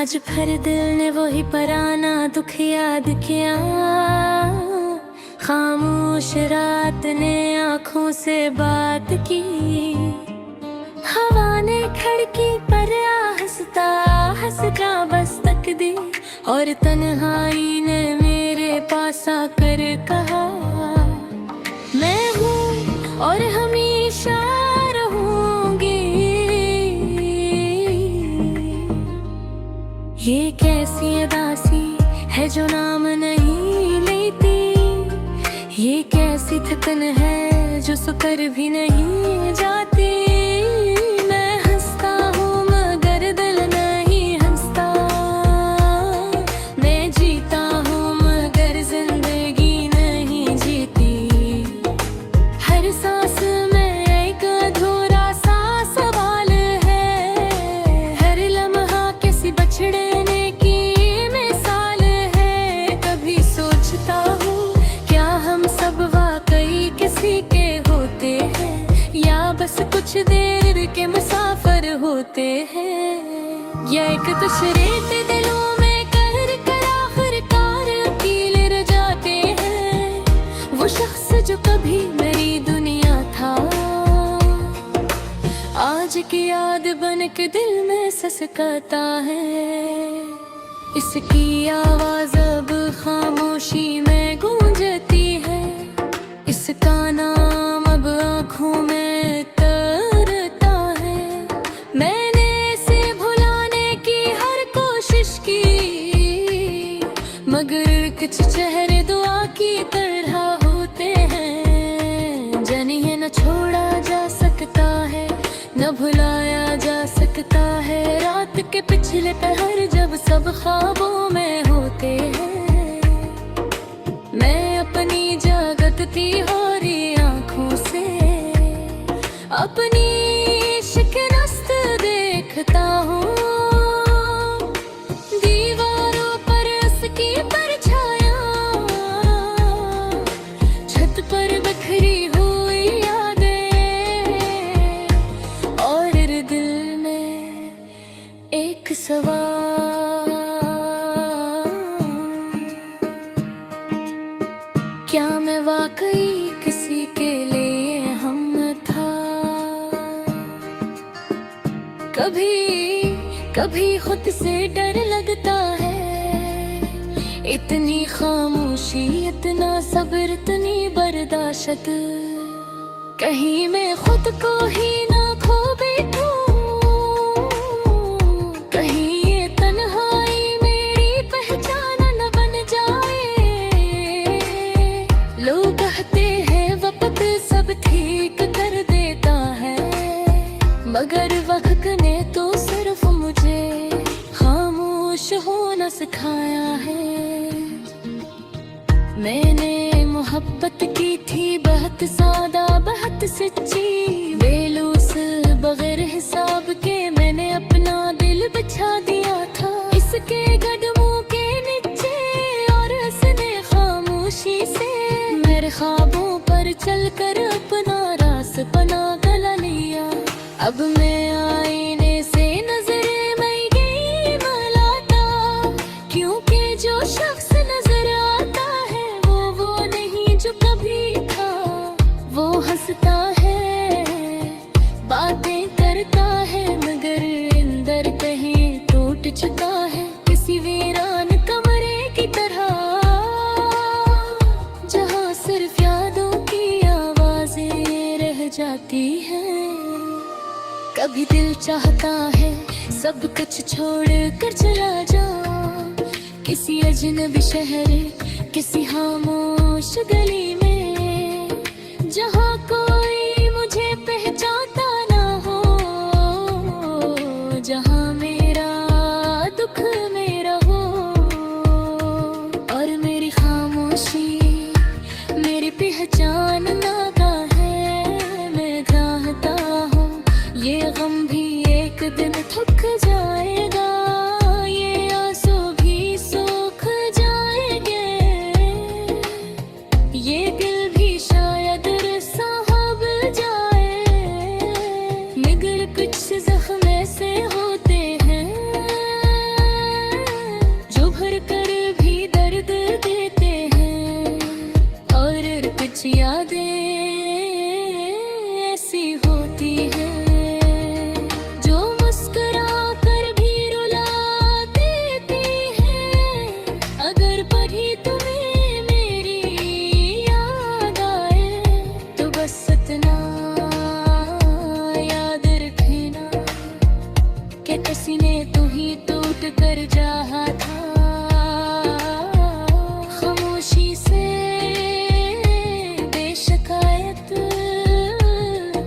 आज फिर दिल ने वही पुराना दुख याद किया। खामोश रात ने आँखों से बात की। हवा ने खिड़की पर हंसता हंसता बस तक दी, और तन्हाई ने मेरे पास आकर कहा, मैं हूँ और हमेशा रहूंगी। ये कैसी उदासी है जो नाम नहीं लेती, ये कैसी थकन है जो सुकर भी नहीं जाती। मैं हंसता हूँ मगर दिल नहीं हंसता, मैं जीता हूँ मगर जिंदगी नहीं जीती। हर सांस में एक अधूरा सा सवाल है, हर लम्हा किसी बछड़ने की मिसाल है। कभी सोचता हूँ क्या हम सब वाकई किसी के होते हैं, या बस कुछ देर के मुसाफिर होते हैं। या एक दूसरे के दिलों में कर कर आखिरकार अकेले रह जाते हैं। वो शख्स जो कभी मेरी दुनिया था, आज की याद बन के दिल में ससकाता है। इसकी आवाज अब खामोशी में गूंजती है, इसका नाम अब आँखों में तरता है। मैंने इसे भुलाने की हर कोशिश की, मगर कुछ चेहरे दुआ की तरह होते हैं। जिन्हें न छोड़ा जा सकता है, न भुलाया जा सकता है। रात के पिछले पहर जब सब ख्वाबों में होते हैं, मैं अपनी जागती हो रही आँखों से अपनी शिकस्त देखता हूँ। दीवारों पर उसकी परछाया, छत पर बिखरी हुई यादें, और दिल में एक सवाल, क्या मैं वाकई किसी के लिए हम था। कभी खुद से डर लगता है, इतनी खामोशी इतना सब्र इतनी बर्दाश्त, कहीं मैं खुद को ही ना खो बैठूं। कहीं ये तन्हाई मेरी पहचान न बन जाए। लोग कहते हैं वक्त सब ठीक कर देता है, मगर वक्त ने तो सिर्फ मुझे खामोश होना सिखाया है। मैंने मोहब्बत की थी बहुत सादा बहुत सच्ची, बेलूस बगैर हिसाब के मैंने अपना दिल बिछा दिया था इसके कदमों के नीचे। और उसने खामोशी से मेरे ख्वाबों पर चलकर अपना रास्ता गला लिया। अब मैं आईने से नजरें मैं गई मिलाता, क्योंकि जो शख्स नजर आता है वो नहीं जो कभी था। वो हंसता है बातें करता है, मगर अंदर कहीं टूट चुका है किसी वीरान कमरे की तरह, जहाँ सिर्फ यादों की आवाजें रह जाती हैं। कभी दिल चाहता है सब कुछ छोड़ कर चला जाऊं, किसी अजनबी शहर किसी खामोश गली में, जहाँ कोई मुझे पहचानता ना हो, जहाँ मेरा दुख मेरा हो। और मेरी खामोशी मेरी पहचान नागा है। मैं चाहता हूँ ये गम भी एक दिन थक जाएगा, ये आंसू भी सूख जाएंगे, ये दिल भी शायद साहब जाए, मगर कुछ जख्म ऐसे होते हैं रहा था खामोशी से बेशिकायत।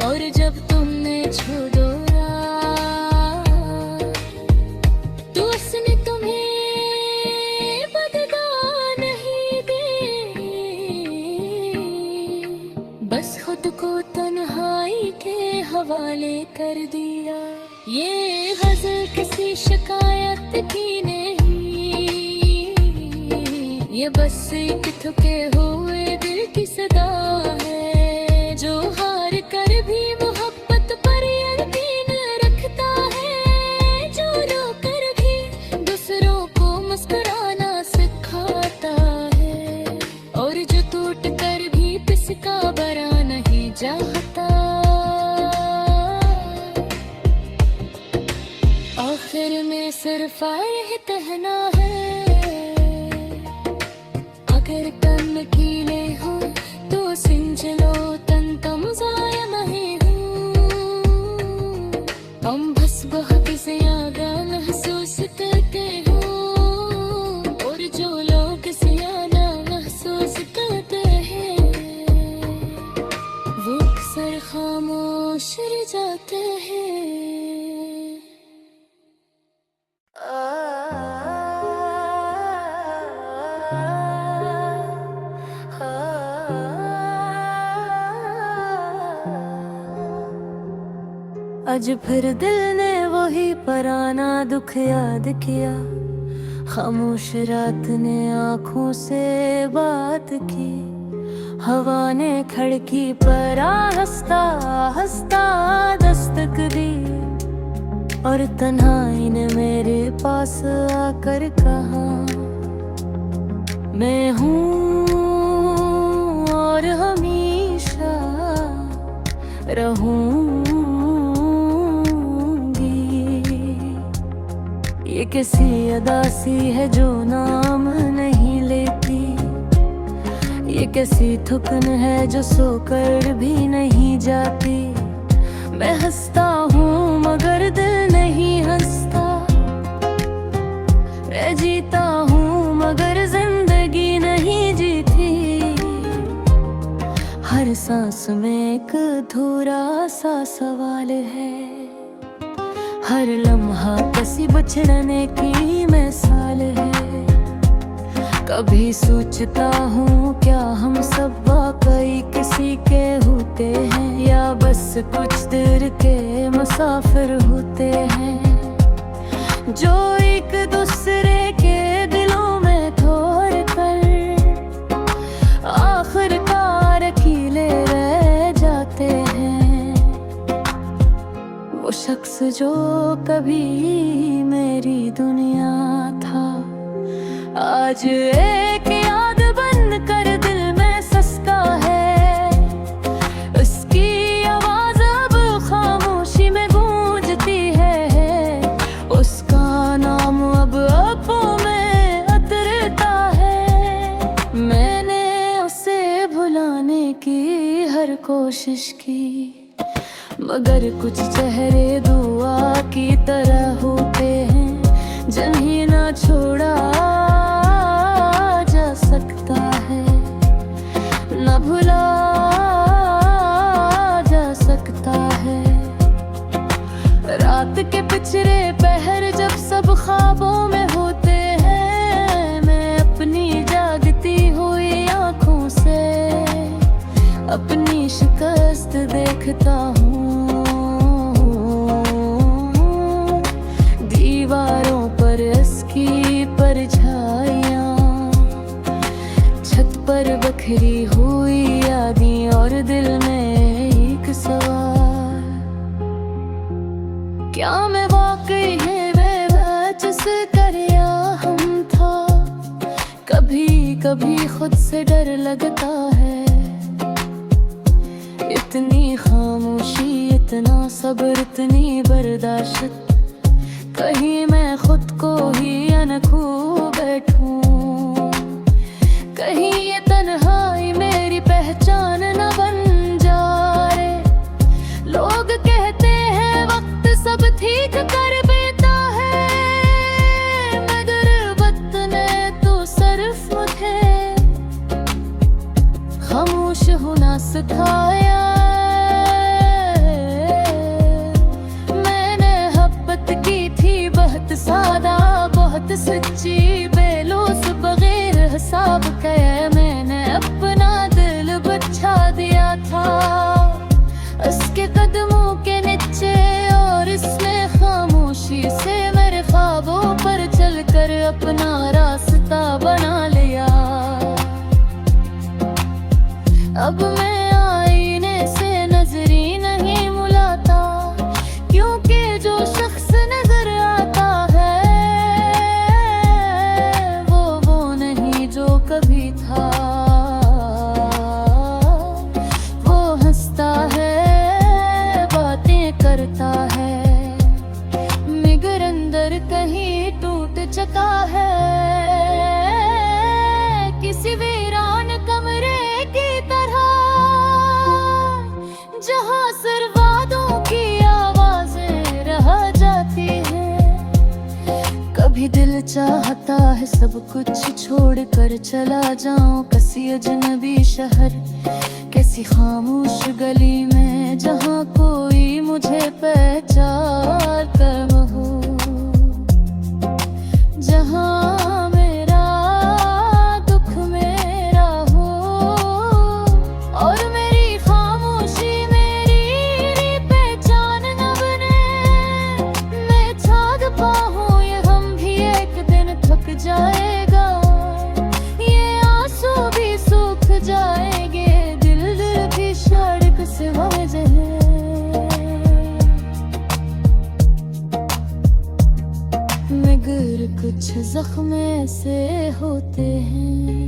और जब तुमने छू डोरा तो उसने तुम्हें बदला नहीं दी, बस खुद को तन्हाई के हवाले कर दिया। ये गजल किसी शिकायत की नहीं, ये बस एक थके हुए दिल की सदा है, जो हार कर भी मोहब्बत पर यकीन रखता है, जो रो कर भी दूसरों को मुस्कुराना सिखाता है, और जो टूट कर भी किसका बरा नहीं चाहता। आखिर में सिर्फ यह कहना है, अगर तन कीले हो तो सिंच लो तन, तम जाया नहीं हूँ। हम बस बहुत ज्यादा महसूस करते हो, और जो लोग ज्यादा महसूस करते हैं वो अक्सर खामोश रह जाते हैं। आज फिर दिल ने वही पुराना दुख याद किया, खामोश रात ने आँखों से बात की, हवा ने खिड़की पर हंसता हंसता दस्तक दी, और तन्हाई ने मेरे पास आकर कहा मैं हूँ और हमेशा रहूंगी। ये किसी अदा सी है जो नाम नहीं लेती, ये कैसी थुकन है जो सोकर भी नहीं जाती। मैं हंसता हूँ मगर दिल नहीं हंसता, मैं जीता हूँ मगर जिंदगी नहीं जीती। हर सांस में एक अधूरा सा सवाल है, हर लम्हा किसी बिछड़ने की मिसाल है। कभी सोचता हूँ क्या हम सब वाकई किसी के होते हैं, या बस कुछ देर के मुसाफिर होते हैं, जो एक दूसरे के दिलों में ठोर कर आखिरकार अकेले रह जाते हैं। वो शख्स जो कभी मेरी दुनिया था, आज एक याद बन कर दिल में सस्ता है। उसकी आवाज अब खामोशी में गूंजती है, उसका नाम अब आँखों में उतरता है। मैंने उसे भुलाने की हर कोशिश की, मगर कुछ चेहरे दुआ की तरह होते हैं, जिन्हें ना छोड़ा जा सकता है, ना भुला जा सकता है। रात के पिछड़े पहर जब सब ख्वाबों में होते हैं, मैं अपनी जागती हुई आँखों से अपनी शिकस्त देखता हूँ। दीवारों पर इसकी परछाइयाँ, छत पर बखरी हुई यादें, और दिल में एक सवाल, क्या मैं वाकई है वह जिस दरिया हम था। कभी कभी खुद से डर लगता है, इतनी खामोशी, इतना सब्र, इतनी बर्दाश्त, कहीं मैं खुद को ही अनखू बैठूं, कहीं ये तन्हाई मेरी पहचान न बन जाए। लोग कहते हैं वक्त सब ठीक कर देता है, मगर होना सिखाया। मैंने मोहब्बत की थी बहुत सादा, बहुत सच्ची, बेलौस बगैर हिसाब के। मैंने अपना दिल बचा दिया था उसके कदमों के नीचे, और इसने खामोशी से मेरे ख्वाबों पर चलकर अपना रास्ता बना लिया। अब मैं आईने से नजरी नहीं मुलाता, क्योंकि जो शख्स नजर आता है वो नहीं जो कभी था। वो हंसता है, बातें करता है, मगर अंदर कहीं टूट चुका है। किसी वीरान कमरे की तरह, जहाँ सिर्फ वादों की आवाजें रह जाती हैं। कभी दिल चाहता है सब कुछ छोड़ कर चला जाऊं किसी अजनबी शहर, किसी खामोश गली में, जहाँ कोई मुझे पहचानता हो, जहाँ मेरा दुख मेरा हो, और मेरी खामोशी मेरी पहचान न बने। मैं चाँद पाऊँ ये हम भी एक दिन थक जाएगा, ये आंसू भी सूख जाएंगे, दिल भी सड़क से वजह। मगर कुछ जख्म ऐसे होते हैं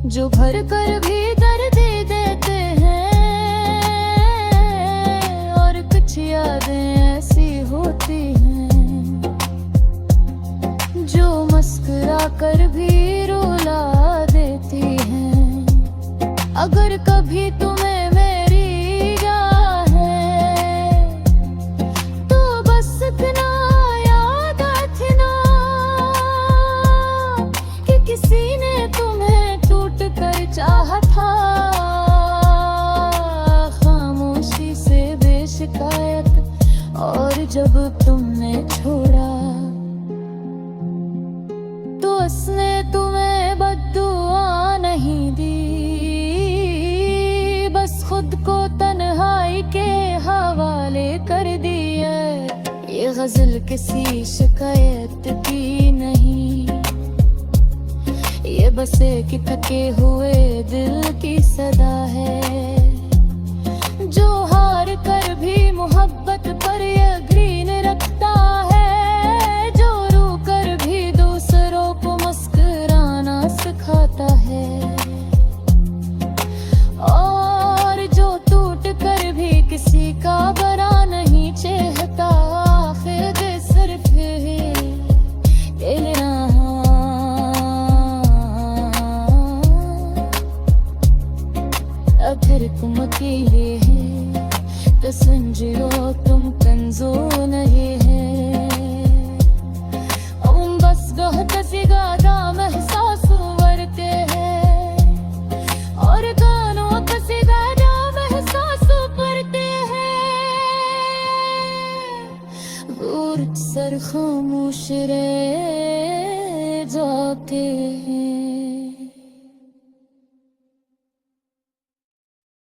जो भर कर भी दर्द देते हैं, और कुछ यादें ऐसी होती हैं जो मुस्कुरा कर भी रुला देती हैं। अगर कभी तुम्हें मेरी याद है तो बस इतना याद रखना कि किसी ने तुम्हें टूट कर चाहा था। खामोशी से बेशिकायत, और जब तुमने छोड़ा तो उसने तुम्हें बद्दुआ नहीं दी, बस खुद को तन्हाई के हवाले कर दिया। ये गजल किसी शिकायत की नहीं, ये बस एक थके हुए दिल की सदा है, जो हार कर भी मोहब्बत पर यकीन रखता है, जो रो कर भी दूसरों को मुस्कुराना सिखाता है, और जो टूट कर भी किसी का बरा नहीं चाहता। फिर सिर्फ कहना अगर तुम अकेले हैं तो समझो तुम कमजोर नहीं है। हम बस बहुत सी ज्यादा महसूस करते हैं, और कानों का सी ज्यादा महसूस करते हैं। और सर खामोश रह जाते हैं।